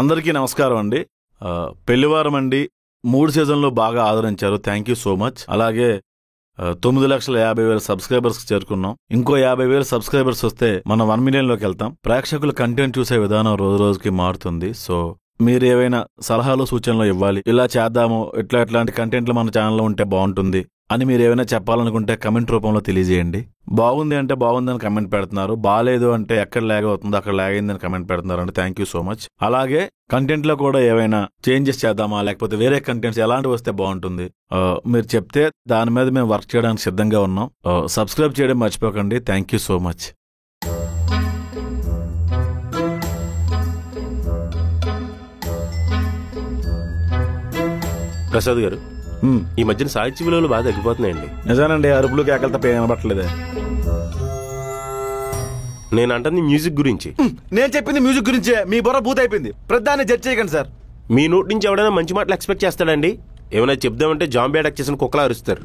అందరికీ నమస్కారం అండి. పెళ్లివారం అండి 3 సీజన్లో బాగా ఆదరించారు. Thank you so much. అలాగే 9,50,000 సబ్స్క్రైబర్స్ చేరుకున్నాం. ఇంకో 50,000 సబ్స్క్రైబర్స్ వస్తే మనం 1 మిలియన్లోకి వెళ్తాం. ప్రేక్షకులు కంటెంట్ చూసే విధానం రోజు రోజుకి మారుతుంది. సో మీరు ఏవైనా సలహాలు సూచనలు ఇవ్వాలి, ఇలా చేద్దాము, ఇట్లాంటి కంటెంట్లు మన ఛానల్లో ఉంటే బాగుంటుంది అని మీరు ఏమైనా చెప్పాలనుకుంటే కమెంట్ రూపంలో తెలియజేయండి. బాగుంది అంటే బాగుందని కమెంట్ పెడుతున్నారు, బాగాలేదు అంటే ఎక్కడ లాగ్ అవుతుందో అక్కడ లాగ్ అయిందని కమెంట్ పెడుతున్నారు అంటే థ్యాంక్ యూ సో మచ్. అలాగే కంటెంట్ లో కూడా ఏవైనా చేంజెస్ చేద్దామా, లేకపోతే వేరే కంటెంట్స్ ఎలాంటివి వస్తే బాగుంటుంది మీరు చెప్తే దాని మీద మేము వర్క్ చేయడానికి సిద్ధంగా ఉన్నాం. సబ్స్క్రైబ్ చేయడం మర్చిపోకండి. Thank you so much. Prasad గారు, ఈ మధ్యన సాహిత్య విలువలు బాగా తగ్గిపోతున్నాయండి. నిజానండి, అరుపులు కేకలు తప్ప ఏమనబట్టలేదే. నేను అంటుంది మ్యూజిక్ గురించి. నేను చెప్పింది మ్యూజిక్ గురించే. మీ బుర్ర బూత్ అయిపోయింది. ప్రధాన్ని జడ్జ్ చేయకండి సార్. మీ నోటి నుంచి ఎవడైనా మంచి మాటలు ఎక్స్పెక్ట్ చేస్తాడండి? ఏమైనా చెప్దామంటే జాంబీ అటాక్ చేసిన కుక్కలా అరుస్తారు.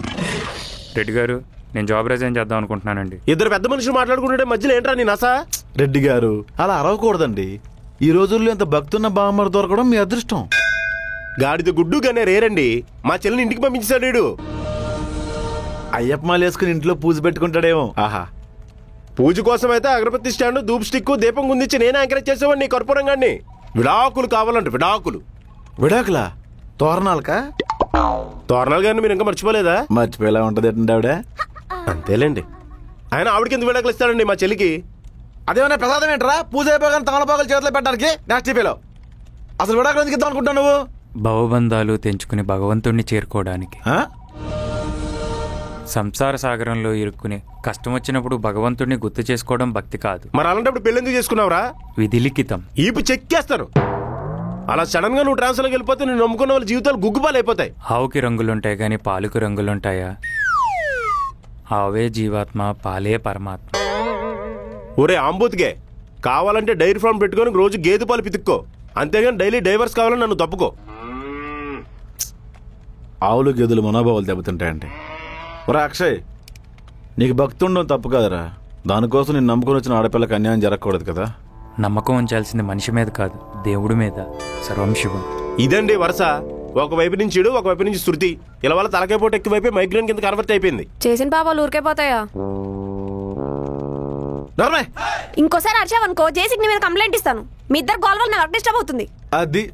రెడ్డి గారు, నేను జాబ్ రిజైన్ చేద్దాం అనుకుంటున్నానండి. ఇద్దరు పెద్ద మనుషులు మాట్లాడుకుంటుంటే మధ్యలో ఏంట్రా నీ నసా? రెడ్డి గారు, అలా అరవకూడదండి. ఈ రోజుల్లో ఇంత భక్తున్న బామ్మరు దొరకడం మీ అదృష్టం. గాడిద గుడ్డు గానే రేరండి. మా చెల్లిని ఇంటికి పంపించాడు. అయ్యప్ప మాల వేసుకుని ఇంట్లో పూజ పెట్టుకుంటాడేమో. ఆహా, పూజ కోసం అయితే అగరబత్తి స్టాండ్, ధూప్ స్టిక్, దీపం గుందించి నేనే ఎంకరేజ్ చేసేవాడిని కర్పూరంగాన్ని. విడాకులు కావాలంటే విడాకులు. విడాకులా? తోరణాలకా? తోరణాలు గారిని మీరు ఇంకా మర్చిపోలేదా? మర్చిపోయేలా ఉంటది ఆవిడ. అంతేలేండి. ఆయన ఆవిడకి ఎందుకు విడాకులు ఇస్తాడండి మా చెల్లికి? అదేమన్నా ప్రసాదం ఏంట్రా? పూజ అయిపోగానే తమలపాకులు చేతిలో పెట్టడానికి నెక్స్ట్ టీపీలో. అసలు విడాకులు ఎందుకు ఇద్దాం అనుకుంటావు నువ్వు? భవబంధాలు తెంచుకుని భగవంతుణ్ణి చేరుకోవడానికి. సంసార సాగరంలో ఇరుక్కుని కష్టం వచ్చినప్పుడు భగవంతుడిని గుర్తు చేసుకోవడం భక్తి కాదు. మరి అలాంటప్పుడు పెళ్లి ఎందుకు చేసుకున్నావురా? విధిలిఖితం. ఈపు చెక్కేస్తారు. అలా సడన్ గా నువ్వు ట్రాన్స్ఫర్కి వెళ్ళిపోతే నేను నమ్ముకున్న వాళ్ళ జీవితాలు గుగ్గుపాలు అయిపోతాయి. ఆవుకి రంగులుంటాయి కానీ పాలుకి రంగులుంటాయా? ఆవే జీవాత్మ, పాలే పరమాత్మ. ఒరే ఆంబూత్గే, కావాలంటే డైరీ ఫార్మ్ పెట్టుకొని రోజు గేదె పాలు పితుక్కో, అంతేగాని డైలీ డైవర్స్ కావాలని నన్ను తప్పుకో. ఆవులు గేదెలు మనోభావాలు దెబ్బతింటాయండి. ఒరే అక్షయ్, నీకు భక్తి ఉండడం తప్పు కదరా. దానికోసం నేను నమ్ముకొని వచ్చిన ఆడపిల్లకి అన్యాయం జరగకూడదు కదా. నమ్మకం ఉంచాల్సింది మనిషి మీద కాదు, దేవుడి మీద. సర్వం శివం. ఇదండి వరుస. ఒకవైపు నుంచి ఇడు, ఒకవైపు నుంచి శృతి. ఇలా వల్ల తలకాయ పోటు ఎక్కువైపోయి మైగ్రేన్ కింద కన్వర్ట్ అయిపోయింది. చేసిన పాపాలు ఊరికే పోతాయా? ఇంకోసారి అరిచావనుకో జేసీకి నీ మీద కంప్లైంట్ ఇస్తాను. మీ ఇద్దరు గోల్ వల్ల నా వర్క్ డిస్టర్బ్ అవుతుంది. అది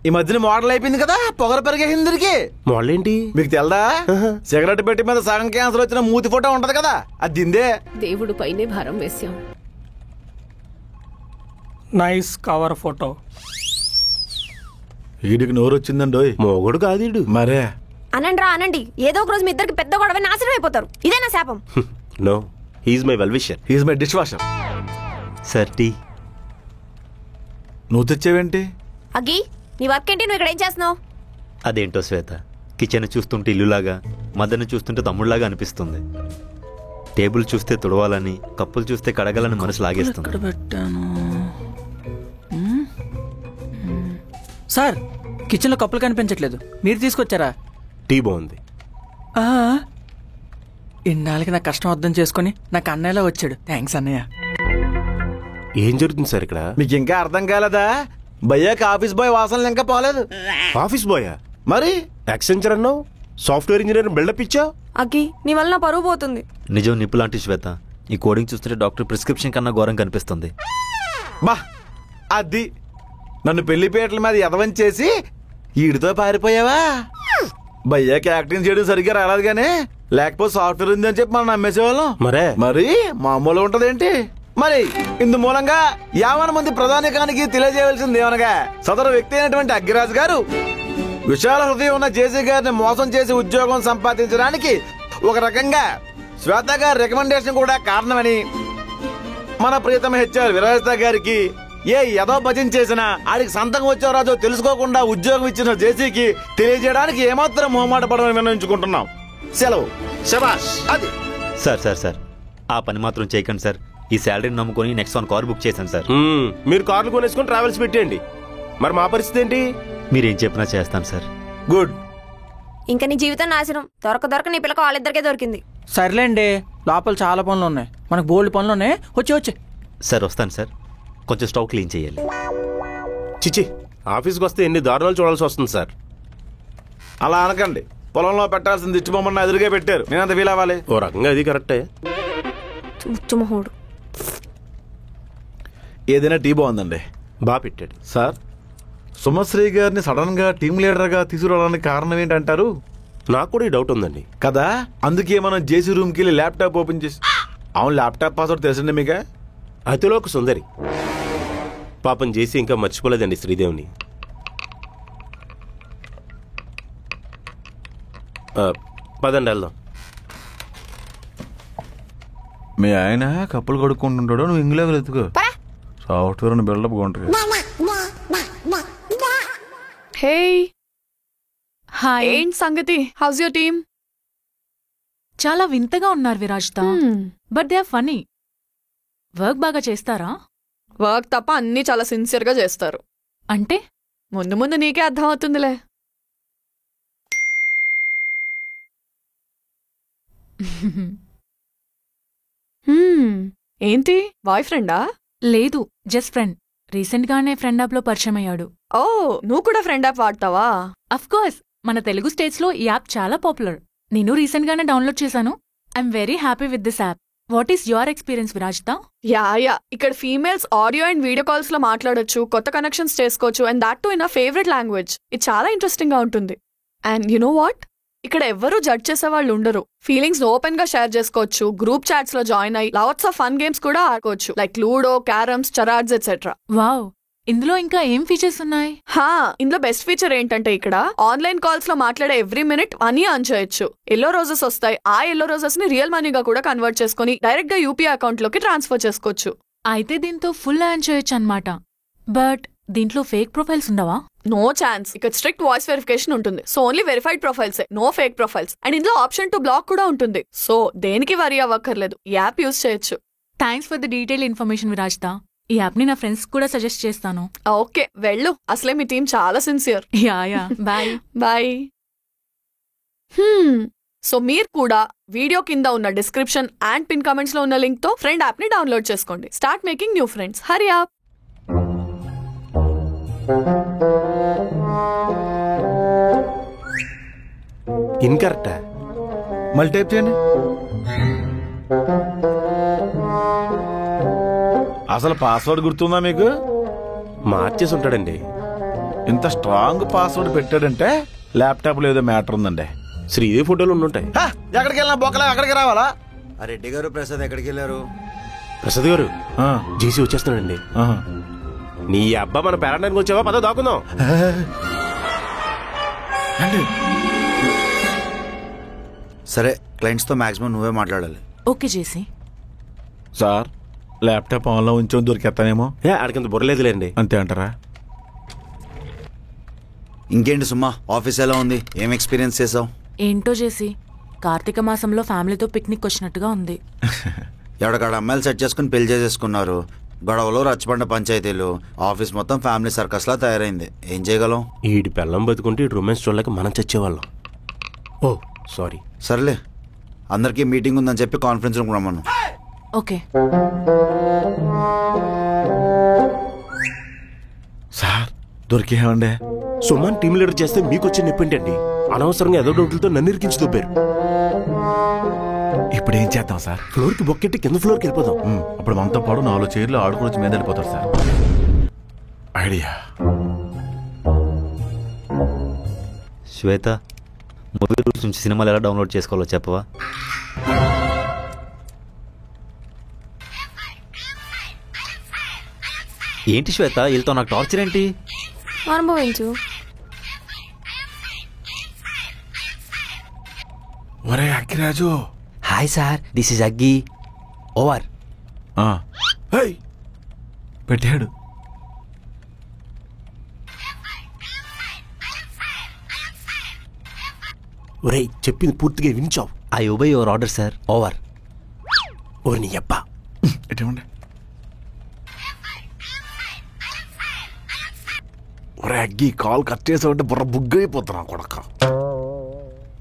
ఈ మధ్యన మోడల్ అయిపోయింది కదా, పొగరు పెరిగేసింది తిరిగి. మోడల్ ఏంటి మీకు తెల్దా? సిగరెట్ పెట్టి మీద సగం క్యాన్సర్ వచ్చిన మూతి ఫోటో ఉంటది కదా, అది దిందే. దేవుడు పైనే భారం వేసాం. Nice cover photo. వీడికి నోరు వచ్చిందండి. మోగోడు కాదు మరే. అనండి రా అనండి, ఏదో ఒక రోజు మీ ఇద్దరికి పెద్ద గొడవ నాశనం అయిపోతారు. ఇదే నా శాపం. No, he's my well wisher. He's my dishwasher. Sir tea. నువ్వు తెచ్చేవేంటి? అగ్గి, నీ వర్క్ ఏంటి? నువ్వు ఇక్కడ ఏం చేస్తున్నావు? అదేంటో శ్వేత, కిచెన్ చూస్తుంటే ఇల్లులాగా, మదర్ని చూస్తుంటే తమ్ముళ్లాగా అనిపిస్తుంది. టేబుల్ చూస్తే తుడవాలని, కప్పులు చూస్తే కడగాలని మనసు లాగేస్తుంది. సార్, కిచెన్ లో కప్పులు కనిపించట్లేదు, మీరు తీసుకొచ్చారా? టీ బాగుంది. ఇన్నాళ్ళకి నా కష్టం అర్థం చేసుకుని నాకు అన్నయ్యలా వచ్చాడు. థ్యాంక్స్ అన్నయ్య. ఏం జరుగుతుంది సార్ ఇక్కడ? మీకు ఇంకా అర్థం కాలేదా? భయ్యాకి ఆఫీస్ బాయ్ వాసనలు ఇంకా పోలేదు. ఆఫీస్ బాయా? మరి యాక్సెంచర్ అన్నావు, సాఫ్ట్వేర్ ఇంజనీర్ బిల్డప్ ఇచ్చా. అగ్గి, నీ వల్ల నా పరువు పోతుంది. నిజం నిప్పు లాంటి శ్వేత, ఈ కోడింగ్ చూస్తుంటే డాక్టర్ ప్రిస్క్రిప్షన్ కన్నా ఘోరం కనిపిస్తుంది. బా, అది నన్ను పెళ్లిపేటల మీద ఎదవం చేసి ఈడితో పారిపోయావా? భయ్యాకి యాక్టింగ్ చేయడం సరిగ్గా రాలేదు గానీ, లేకపోతే సాఫ్ట్వేర్ ఉందని చెప్పి మనం నమ్మేసేవాళ్ళం. మరి మామూలు ఉంటదేంటి? మరి ఇందు మూలంగా 50 మంది ప్రధానికానికి తెలియజేయవలసింది ఏమనగా, సదరు వ్యక్తి అయినటువంటి అగ్గిరాజు గారు విశాల హృదయం ఉన్న జేసీ గారిని మోసం చేసి ఉద్యోగం సంపాదించడానికి ఒక రకంగా శ్వేత గారి రికమెండేషన్ కూడా కారణమని, మన ప్రియతమ హెచ్ఆర్ విరాజిత గారికి ఏ ఏదో భజన చేసినా ఆడికి సంతకం వచ్చే రాజో తెలుసుకోకుండా ఉద్యోగం ఇచ్చిన జేసీకి తెలియజేయడానికి ఏమాత్రం మొహమాట పడమని నిర్ణయించుకుంటున్నాం. సెలవు. శబాష్. అది సార్ సార్ సార్, ఆ పని మాత్రం చేయకండి సార్. ఈ శాలరీని నమ్ముకొని నెక్స్ట్ 1 కార్ బుక్ చేశాను సార్. మీరు కార్లు కొనేసుకొని ట్రావెల్స్ పెట్టేయండి. మరి మా పరిస్థితి ఏంటి? మీరేం చెప్పినా చేస్తాను సార్. గుడ్. ఇంకా నీ జీవితం నాశనం. దొరక నీ పిల్లక వాళ్ళిద్దరికే దొరికింది. సర్లేండి, లోపల చాలా పనులు ఉన్నాయి, మనకు బోల్డ్ పనులు ఉన్నాయి. వచ్చే సార్ వస్తాను సార్. కొంచెం స్టవ్ క్లీన్ చేయాలి. చిచ్చి, ఆఫీస్కి వస్తే ఎన్ని దారుణాలు చూడాల్సి వస్తుంది సార్. అలా అనకండి. పొలంలో పెట్టాల్సిన దిష్టి బొమ్మను ఎదురుగా పెట్టారు. నేనంత ఫీల్ అవ్వాలి. ఓ రకంగా అది కరెక్టే. చుచ్చుమహోడు. ఏదైనా టీ బాగుందండి. బాగా పెట్టాడు సార్, సుమశ్రీ గారిని సడన్ గా టీం లీడర్ గా తీసుకురావడానికి కారణం ఏంటంటారు? నాకు కూడా ఈ డౌట్ ఉందండి. కదా, అందుకే మనం జేసీ రూమ్ కి వెళ్ళి ల్యాప్టాప్ ఓపెన్ చేసి, అవును ల్యాప్టాప్ పాస్వర్డ్ తెలిసిందే మీకే? అతిలోక సుందరి పాపం చేసి ఇంకా మర్చిపోలేదండి శ్రీదేవిని. పదండి వెళ్దాం. మీ ఆయన కప్పులు కడుక్కుంటుంటాడు, నువ్వు ఇంగ్లాగ్ ఎత్తుకో. సాఫ్ట్వేర్ బిల్డప్ కొంటారు. హే హాయ్, ఏంటి సంగతి? How's your team? చాలా వింతగా ఉన్నారు విరాజ్తా, but they are funny. Work బాగా చేస్తారా? వర్క్ తప్ప అన్నీ చాలా సిన్సియర్ గా చేస్తారు. అంటే ముందు ముందు నీకే అర్థం అవుతుందిలే. ఏంటి, బాయ్ ఫ్రెండా? లేదు, జస్ట్ ఫ్రెండ్. రీసెంట్ గానే ఫ్రెండ్ యాప్ లో పరిచయం అయ్యాడు. ఓ, నువ్వు కూడా ఫ్రెండ్ యాప్ వాడతావా? అఫ్ కోర్స్, మన తెలుగు స్టేట్స్ లో ఈ యాప్ చాలా పాపులర్. నేను రీసెంట్ గానే డౌన్లోడ్ చేశాను. I'm very happy with this app. What is your experience విరాజ్తా? యా, ఇక్కడ females audio and video calls లో మాట్లాడొచ్చు, కొత్త కనెక్షన్స్ చేసుకోవచ్చు, and that too in a favourite language. ఇది చాలా ఇంట్రెస్టింగ్ గా ఉంటుంది. అండ్ యు నో వాట్, ఇక్కడ ఎవ్వరూ జడ్జ్ చేసే వాళ్ళు ఉండరు. ఫీలింగ్స్ ఓపెన్ గా షేర్ చేసుకోవచ్చు, గ్రూప్ చాట్స్ లో జాయిన్ అయ్యి లాట్స్ ఆఫ్ ఫన్ గేమ్స్ కూడా ఆడుకోవచ్చు, like ludo, carroms, charades etcetera. Wow, ఇందులో ఇంకా ఏం ఫీచర్స్ ఉన్నాయి? ఇందులో బెస్ట్ ఫీచర్ ఏంటంటే ఇక్కడ ఆన్లైన్ కాల్స్ లో మాట్లాడే ఎవ్రీ మినిట్ మనీ అర్న్ చేయొచ్చు. ఎల్లో రోజెస్ వస్తాయి, ఆ ఎల్లో రోజెస్ ని రియల్ మనీగా కూడా కన్వర్ట్ చేసుకుని డైరెక్ట్ గా యూపీఐ అకౌంట్ లోకి ట్రాన్స్ఫర్ చేసుకోవచ్చు. అయితే దీంతో ఫుల్ ఎర్న్ చేయొచ్చు అన్నమాట. బట్ దీంట్లో ఫేక్ ప్రొఫైల్స్ ఉండవా? No chance. ఇక్కడ స్ట్రిక్ట్ వాయిస్ వెరిఫికేషన్ ఉంటుంది. So only verified profiles, no fake profiles. And ఇందులో ఆప్షన్ టు బ్లాక్ కూడా ఉంటుంది. సో దేనికి వరీ అవ్వక్కర్లేదు, యాప్ యూజ్ చేయొచ్చు. Thanks for the detail information విరాజ్తా. ఈ యాప్ ని నా ఫ్రెండ్స్ కూడా సజెస్ట్ చేస్తాను. ఓకే, వెళ్ళు. అసలే మీ టీం చాలా sincere. Yeah bye. Bye. So మీరు కూడా వీడియో కింద ఉన్న డిస్క్రిప్షన్ అండ్ పిన్ కామెంట్స్ లో ఉన్న లింక్ తో ఫ్రెండ్ యాప్ ని డౌన్లోడ్ చేసుకోండి. Start making new friends. Hurry up. ఇన్కరెక్టా? మళ్ళీ టైప్ చేయండి. అసలు పాస్వర్డ్ గుర్తుందా మీకు? మార్చేసి ఉంటాడండి. ఇంత స్ట్రాంగ్ పాస్వర్డ్ పెట్టాడంటే ల్యాప్టాప్ లో ఏదో మ్యాటర్ ఉందండి. శ్రీదేవి ఫోటోలు ఉండుంటాయి. ఎక్కడికి వెళ్ళినా బొక్కలా అక్కడికి రావాలా? రెడ్డి గారు, ప్రసాద్ ఎక్కడికి వెళ్ళారు? ప్రసాద్ గారు, జేసీ వచ్చేస్తున్నాడండి. నీ అబ్బా మన పేరంటానికి వచ్చావా? పద దాకుందాం. సరే, క్లయింట్స్ తో మాక్సిమం నువ్వే మాట్లాడాలి. ఓకే జేసీ. సార్, ల్యాప్టాప్ ఆన్లో ఉంచో దొరికేస్తానేమో. ఆడికింత బుర్రలేదులేండి. అంతే అంటారా? ఇంకేంటి సుమ్మా, ఆఫీస్ ఎలా ఉంది? ఏం ఎక్స్పీరియన్స్ చేసావు? ఏంటో జేసీ, కార్తీక మాసంలో ఫ్యామిలీతో పిక్నిక్ వచ్చినట్టుగా ఉంది. ఎవడకాడ అమ్మాయిలు సెట్ చేసుకుని పెళ్లి చేసేసుకున్నారు. గొడవలు, రచ్చబండ పంచాయతీలు, ఆఫీస్ మొత్తం ఫ్యామిలీ సర్కస్ లా తయారైంది. ఏం చేయగలం? ఈడి పెళ్ళం బతుకుంటే ఈ రొమాన్స్ చూడలేక మనం చచ్చేవాళ్ళం. ఓ సారీ. సర్లే, అందరికీ మీటింగ్ ఉందని చెప్పి కాన్ఫరెన్స్ రూమ్ రమ్మను. ఓకే సార్, దొరికేమండి? సుమన్ టీమ్ లీడర్ చేస్తే మీకు వచ్చే నొప్పి ఏంటండి? అనవసరంగా ఏదో డౌట్లతో నన్ను ఇరికించి దొబ్బారు. ఇప్పుడు ఏం చేద్దాం సార్? ఫ్లోర్ కి బొక్కెట్టి కింద ఫ్లోర్ కి వెళ్ళిపోదాం. అప్పుడు మనతో పాటు 4 చైర్లు ఆడుకుని వచ్చి మీద వెళ్ళిపోతారు సార్. ఐడియా. శ్వేత, మూవీ రూల్స్ నుంచి సినిమాలు ఎలా డౌన్లోడ్ చేసుకోవాలో చెప్పవా? ఏంటి శ్వేత, వీళ్ళతో నాకు టార్చర్ ఏంటి? అనుభవించు. ఒరే Akkiraju. Hi sir, this is Aggi. Over. పెట్టాడు. ఒరేయ్, చెప్పింది పూర్తిగా వినిచావు. I obey your order sir. Over. ఓ నీ అబ్బా. ఎటువంటి ఒరే అగ్గి, కాల్ కట్ చేసావంటే బుర్ర బుగ్గు అయిపోతున్నా కొడక.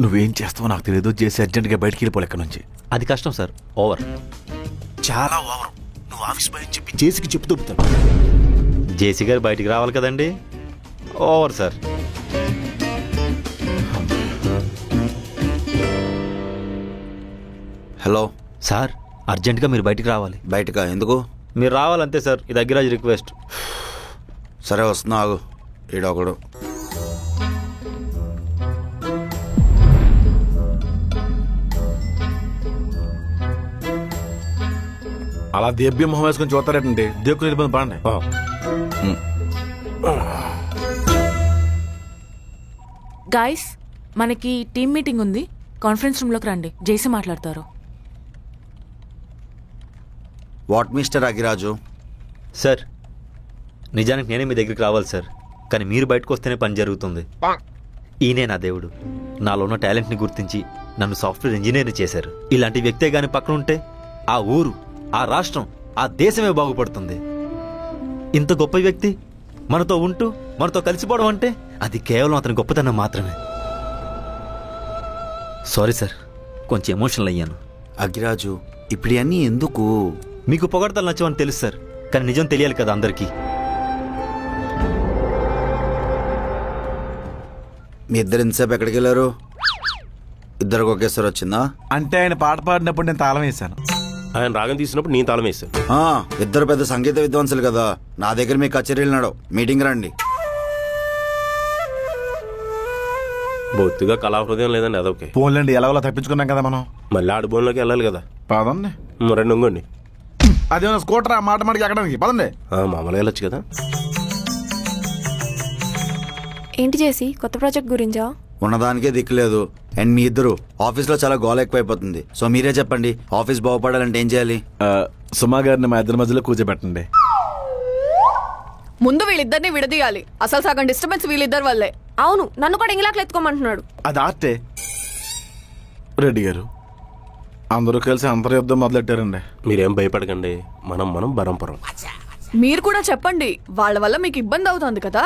నువ్వేం చేస్తావో నాకు తెలియదు. చేసి అర్జెంట్గా బయటికి వెళ్ళిపోలే ఇక్కడ నుంచి. అది కష్టం సార్. ఓవర్. చాలా ఓవర్. నువ్వు ఆఫీస్ బయట చెప్పి జేసీకి చెప్పు దొబ్బుతాను. జేసీ గారు బయటికి రావాలి కదండి. Over sir. హలో సార్ అర్జెంటుగా మీరు బయటికి రావాలి. బయటకా? ఎందుకు? మీరు రావాలంతే సార్, ఇది అగ్గిరాజ్ రిక్వెస్ట్. సరే వస్తున్నా, ఆగు. ఈడొకడు. అలా దేవ్యం మొహం వేసుకొని చూస్తారేటండి. దేక్కుని వెళ్ళిపోయింది బాండి. గాయస్, మనకి టీమ్ మీటింగ్ ఉంది, కాన్ఫరెన్స్ రూమ్లోకి రండి, జేసీ మాట్లాడతారు. What mister అగిరాజు? సార్ నిజానికి నేనే మీ దగ్గరికి రావాలి సార్, కానీ మీరు బయటకు వస్తేనే పని జరుగుతుంది. ఈయనే నా దేవుడు. నాలో ఉన్న టాలెంట్ని గుర్తించి నన్ను సాఫ్ట్వేర్ ఇంజనీర్ని చేశారు. ఇలాంటి వ్యక్తే గాని పక్కన ఉంటే ఆ ఊరు, ఆ రాష్ట్రం, ఆ దేశమే బాగుపడుతుంది. ఇంత గొప్ప వ్యక్తి మనతో ఉంటూ మనతో కలిసిపోవడం అంటే అది కేవలం అతని గొప్పతనం మాత్రమే. సారీ సార్, కొంచెం ఎమోషనల్ అయ్యాను. అగిరాజు, ఇప్పుడు అన్నీ ఎందుకు? మీకు పొగడతలు నచ్చవని తెలుసు సార్, కానీ నిజం తెలియాలి కదా అందరికీ. మీ ఇద్దరు ఇంతసేపు ఎక్కడికి వెళ్ళారు? ఇద్దరికి ఒకేసారి వచ్చిందా? అంటే ఆయన పాట పాడినప్పుడు నేను తాళం వేశాను. ఆయన రాగం తీసినప్పుడు నేను తాళం వేశాను. ఇద్దరు పెద్ద సంగీత విద్వాంసులు కదా. నా దగ్గర మీ కచేరీలు నడవు. మీటింగ్ రండి. బొత్తిగా కళాహృదయం లేదండి, అదొకే. ఫోన్లండి, ఎలాగోలా తప్పించుకున్నాం కదా మనం. మళ్ళీ ఆడుబోన్లోకి వెళ్ళాలి కదా. పదండి. రెండు ఇంకోండి. అదేమన్నా స్కూటరా మాట మాటకి ఎక్కడానికి? పదండి. మామూలుగా వెళ్ళొచ్చు కదా. ఏంటి చేసి కొత్త ప్రాజెక్ట్ గురించా? ఉన్నదానికే దిక్కులేదు. అండ్ మీ ఇద్దరు ఆఫీస్లో చాలా గోల ఎక్కువైపోతుంది. సో మీరే చెప్పండి, ఆఫీస్ బాగుపడాలంటే ఏం చేయాలి? సుమా గారిని మా ఇద్దరి మధ్యలో కూర్చోబెట్టండి. ముందు వీళ్ళిద్దరిని విడదీయాలి. అసలు సగం డిస్టర్బెన్స్ వీళ్ళిద్దరి వల్లే. అవును, నన్ను కూడా ఇంగ్లాక్లు ఎత్తుకోమంటున్నాడు. అది ఆర్టే. రెడ్డి గారు, అందరూ కలిసి అంతర్యుద్ధం మొదలెట్టారండి. మీరేం భయపడకండి, మనం బరంపురం. మీరు కూడా చెప్పండి, వాళ్ళ వల్ల మీకు ఇబ్బంది అవుతుంది కదా.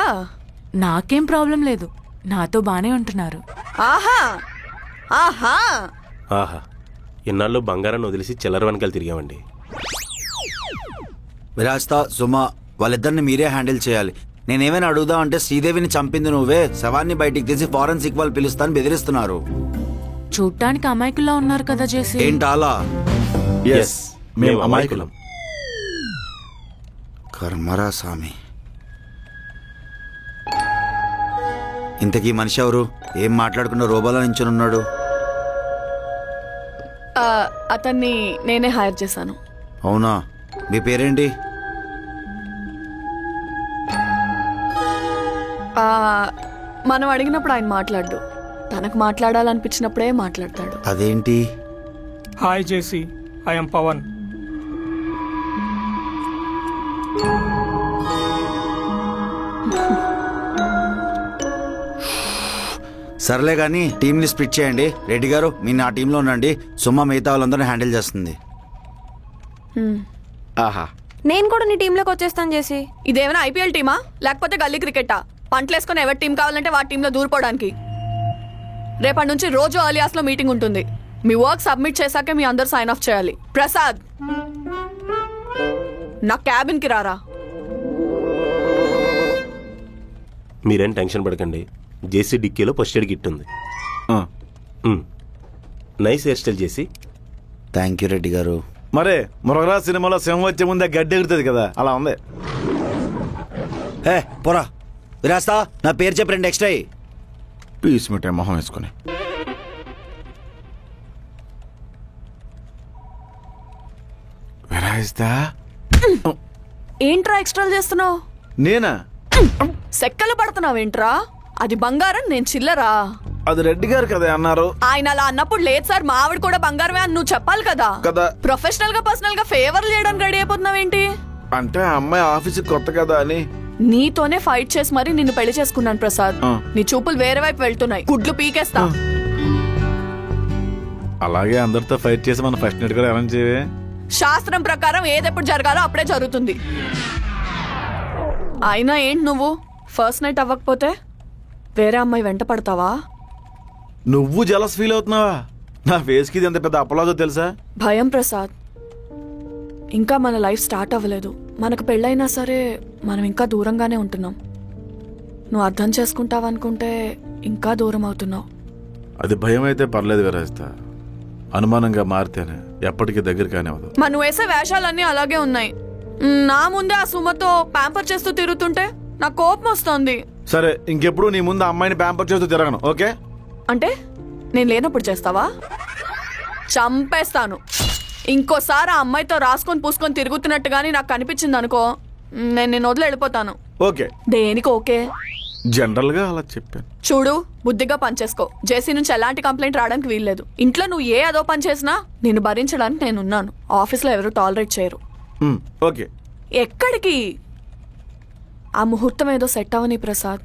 నాకేం ప్రాబ్లం లేదు, నాతో బానే ఉంటున్నారు. ఆహా ఆహా ఆహా, ఇన్నాళ్ళు బంగారాన్ని వదిలేసి చిల్లర వెనకాల తిరిగామండి. విరాజ్తా, సుమా వాళ్ళిద్దరిని మీరే హ్యాండిల్ చేయాలి. నేనేమైనా అడుగుదాం అంటే శ్రీదేవిని చంపింది నువ్వే, శవాన్ని బయటికి తీసి ఫారెన్సిక్ వాళ్ళు పిలుస్తాను బెదిరిస్తున్నారు. చూడ్డానికి అమాయకుల్లా ఉన్నారు కదా జేసీ. ఏంటాలా? ఎస్, మేము అమాయకులం. కర్మరా స్వామి. ఇంతకీ మనిషి ఎవరు? ఏం మాట్లాడుకున్న రోబోలా నించుని ఉన్నాడు? అతన్ని నేనే హైర్ చేశాను. అవునా? మీ పేరేంటి? మనం అడిగినప్పుడు ఆయన మాట్లాడు. తనకు మాట్లాడాలనిపించినప్పుడే మాట్లాడతాడు. అదేంటి? Hi JC, I'm Pavan. సర్లే కానీ టీంని స్ప్లిట్ చేయండి. రెడ్డి గారు, మీ నా టీంలో ఉండండి. సుమా మిగతా వాళ్ళందరినీ హ్యాండిల్ చేస్తుంది. ఆహా, నేను కూడా నీ టీంలోకి వచ్చేస్తాను చేసి. ఇదేమైనా ఐపీఎల్ టీమా లేకపోతే గల్లీ క్రికెటా? పంటలేసుకుని ఎవరి టీం కావాలంటే వాటి టీంలో దూరిపోవడానికి. రేపటి నుంచి రోజు అలియాస్ లో మీటింగ్ ఉంటుంది. మీ వర్క్ సబ్మిట్ చేశాకే మీ అందరు సైన్ ఆఫ్ చేయాలి. ప్రసాద్, నా క్యాబిన్ కి రారా. మీరేం టెన్షన్ పడకండి, జేసీ డిక్కీలో ఫస్ట్ ఎయిడ్ కిట్ ఉంది. నైస్ హెయిర్ స్టైల్ చేసి. థ్యాంక్ యూ రెడ్డి గారు. మరే మురగరాజ్ సినిమాలో సింహం వచ్చే ముందే గడ్డి ఎగురుతుంది కదా, అలా ఉంది. హే పోరా విరాస్తా, నా పేరు చెప్పి 2 ఎక్స్ట్రా. పీస్ మిఠాయి మొహం వేసుకుని. విరాజ్తా, ఏంట్రా ఎక్స్ట్రాలు చేస్తున్నావు? నేనా? సెక్కలు పడుతున్నావేంట్రా? అది బంగారం, నేను చిల్లరా. అది రెడ్డి గారు కదా అన్నారు. ఆయన అలా అన్నప్పుడు లేదు సార్, మా ఆవిడ కూడా బంగారమే అని నువ్వు చెప్పాలి కదా. ప్రొఫెషనల్ గా పర్సనల్ గా ఫేవర్లు చేయడానికి రెడీ అయిపోతున్నావేంటి? అంటే ఆ అమ్మాయి ఆఫీస్ కొత్త కదా అని నీతోనే ఫైట్ చేసి మరి నిన్ను పెళ్లి చేసుకున్నాను ప్రసాద్. నీ చూపులు వేరే వైపు వెళ్తున్నాయి, గుడ్లు పీకేస్తా. అలాగే అందరితో ఫైట్ చేసి మన ఫస్ట్ నైట్ కూడా అరేంజ్ చేయవే. శాస్త్రం ప్రకారం ఏదెప్పుడు జరగాలో అప్పుడే జరుగుతుంది. అయినా ఏంటి నువ్వు ఫస్ట్ నైట్ అవ్వకపోతే వేరే అమ్మాయి వెంట పడతావా? నువ్వు జలస్ ఫీల్ అవుతున్నావా? నా ఫేస్ కి ఎంత పెద్ద అపలాదో తెలుసా? భయం ప్రసాద్. ఇంకా మన లైఫ్ స్టార్ట్ అవ్వలేదు. మనకు పెళ్ళైనా సరే మనం ఇంకా దూరంగానే ఉంటున్నాం. నువ్వు అర్థం చేసుకుంటావనుకుంటే ఇంకా దూరం అవుతున్నావు. అది భయం అయితే పర్లేదు విరాజిత, అనుమానంగా మారితేనే ఎప్పటికీ దగ్గర కానివ్వదు. మరి నువ్వు వేసే వేషాలన్నీ అలాగే ఉన్నాయి. నా ముందే ఆ సుమతో ప్యాంపర్ చేస్తూ తిరుగుతుంటే నాకు కోపం వస్తుంది. సరే, ఇంకెప్పుడు నీ ముందు అమ్మాయిని ప్యాంపర్ చేస్తూ తిరగను, ఓకే? అంటే నేను లేనప్పుడు చేస్తావా? చంపేస్తాను. ఇంకోసారి ఆ అమ్మాయితో రాసుకొని పూసుకొని తిరుగుతున్నట్టుగాని నాకు కనిపించింది అనుకో, నేను నిన్ను వదిలి వెళ్ళిపోతాను. ఓకే. దేనికి ఓకే? జనరల్ గా అలా చెప్పాను. చూడు, బుద్ధిగా పనిచేసుకో. జేసీ నుంచి ఎలాంటి కంప్లైంట్ రావడానికి వీల్లేదు. ఇంట్లో నువ్వు ఏ అదో పని చేసినా నిన్ను భరించడానికి నేనున్నాను. ఆఫీస్లో ఎవరు టాలరేట్ చేయరు. ఓకే. ఎక్కడికి? ఆ ముహూర్తం ఏదో సెట్ అవని ప్రసాద్.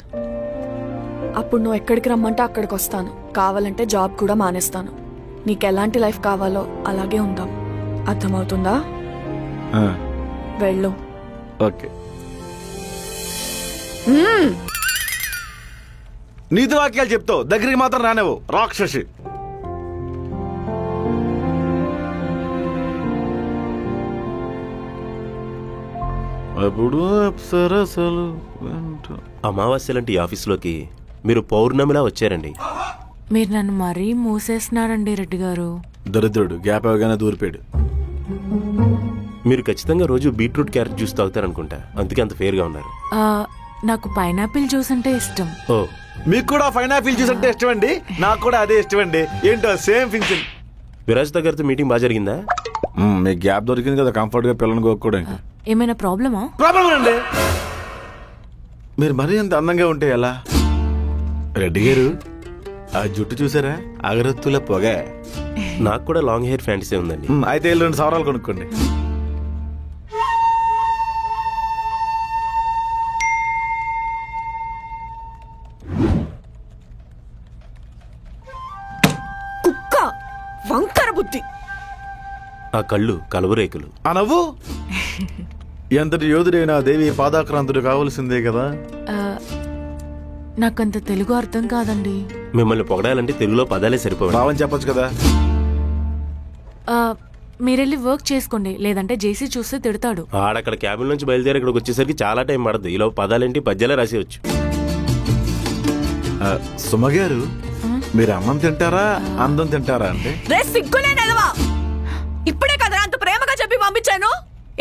అప్పుడు నువ్వు ఎక్కడికి రమ్మంటే అక్కడికి వస్తాను. కావాలంటే జాబ్ కూడా మానేస్తాను. నీకు ఎలాంటి లైఫ్ కావాలో అలాగే ఉందాం. అర్థమవుతుందా? వెళ్ళు. ఓకే. నీతి వాక్యాలు చెప్తావు, దగ్గరికి మాత్రం రానేవు రాక్షసి. అప్పుడు సరసలు అమావాస్య లాంటి ఆఫీసులోకి మీరు పౌర్ణమిలా వచ్చారండి. మీరు నన్ను మరీ మూసేస్తున్నారండి రెడ్డి గారు. దరిద్రుడు గ్యాప్ అవగానే దూరిపోయాడు. మీరు ఖచ్చితంగా రోజు బీట్రూట్ క్యారెట్ జ్యూస్ తాగుతారనుకుంటా, అందుకే అంత ఫేర్ గా ఉన్నారు. నాకు పైనాపిల్ జ్యూస్ అంటే ఇష్టం. ఓ, మీకు కూడా పైనాపిల్ జ్యూస్ అంటే ఇష్టం అండి? నాకు కూడా అదే ఇష్టం అండి. ఏంటో సేమ్ ఫింక్షన్. విరాజిత గారితో మీటింగ్ బాగా జరిగిందా? మీకు గ్యాప్ దొరికింది కదా కంఫర్ట్ గా పిల్లలు కోరుకోవడానికి. ఏమైనా ప్రాబ్లమా? ప్రాబ్లం అండి. మీరు మరీ అంత అందంగా ఉంటే ఎలా? రెడ్డి గారు, ఆ జుట్టు చూసారా? అగరత్తుల పొగ. నాకు కూడా లాంగ్ హెయిర్ ఫ్యాంటసీ ఉందండి. అయితే 2 సవరాలు కొనుక్కోండి. కుక్క వంకర బుద్ధి. ఆ కళ్ళు కలువరేకులు. ఆ నవ్వు ఎంతటి యోధుడైనా దేవి పాదాక్రాంతుడు కావలసిందే కదా. నాకంత తెలుగు అర్థం కాదండి. మిమ్మల్ని పొగడాలంటే తెలుగులో పదాలే సరిపోవాలి. భావం చెప్పొచ్చు కదా. మీరెళ్ళి వర్క్ చేసుకోండి, లేదంటే జేసీ చూస్తే తిడతాడు. ఆడక్కడ క్యాబిన్ నుంచి బయలుదేరి ఇక్కడికి వచ్చేసరికి చాలా టైం పడుతుంది. ఈలో పదాలేంటి పద్యాలే రాసేయచ్చు. సుమగారు, మీరు అన్నం తింటారా అందం తింటారా అంటే? సిగ్గులేనెదవా, ఇప్పుడే కదరా అంత ప్రేమగా చెప్పి పంపించాను.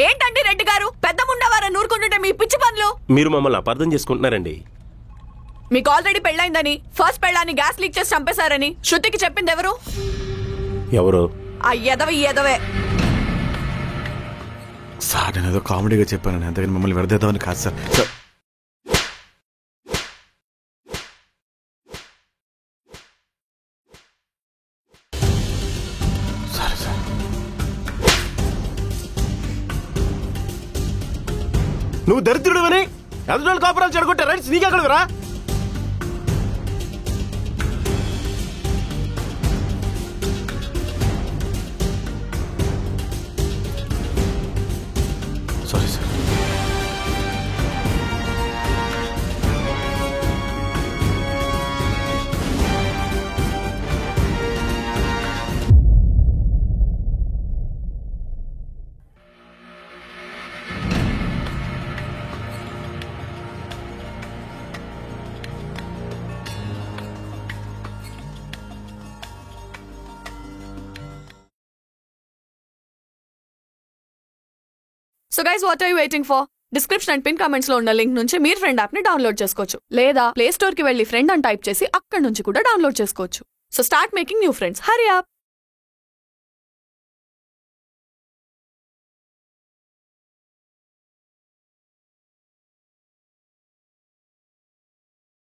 ఏంటంటే రెడ్డి గారు పెద్ద ముండవారని నూరుకుంటుంటే మీ పిచ్చి పనులు. మీరు మమ్మల్ని అపార్థం చేసుకుంటున్నారండి. మీకు ఆల్రెడీ పెళ్ళైందని, ఫస్ట్ పెళ్ళాన్ని గ్యాస్ లీక్ చేసి చంపేశారని శృతికి చెప్పింది ఎవరు? ఎవరు? ఆ ఎదవే. సార్, నేను ఏదో కామెడీగా చెప్పాను, అంతగాని మిమ్మల్ని విడదేద్దామని కాదు సార్. సరే సార్. నువ్వు దరిద్రుడు అని ఎదురు కాపురాలు చెడగొట్టే రైట్స్ నీకెక్కడ రా? Sorry sir. So guys, what are you waiting for? Description and pin comments లో ఉన్న లింక్ నుంచి మీరు ఫ్రెండ్ యాప్ ని డౌన్లోడ్ చేసుకోవచ్చు, లేదా ప్లే స్టోర్ కి వెళ్లి ఫ్రెండ్ అని టైప్ చేసి అక్కడ నుంచి కూడా డౌన్లోడ్ చేసుకోవచ్చు. So start making new friends. Hurry up.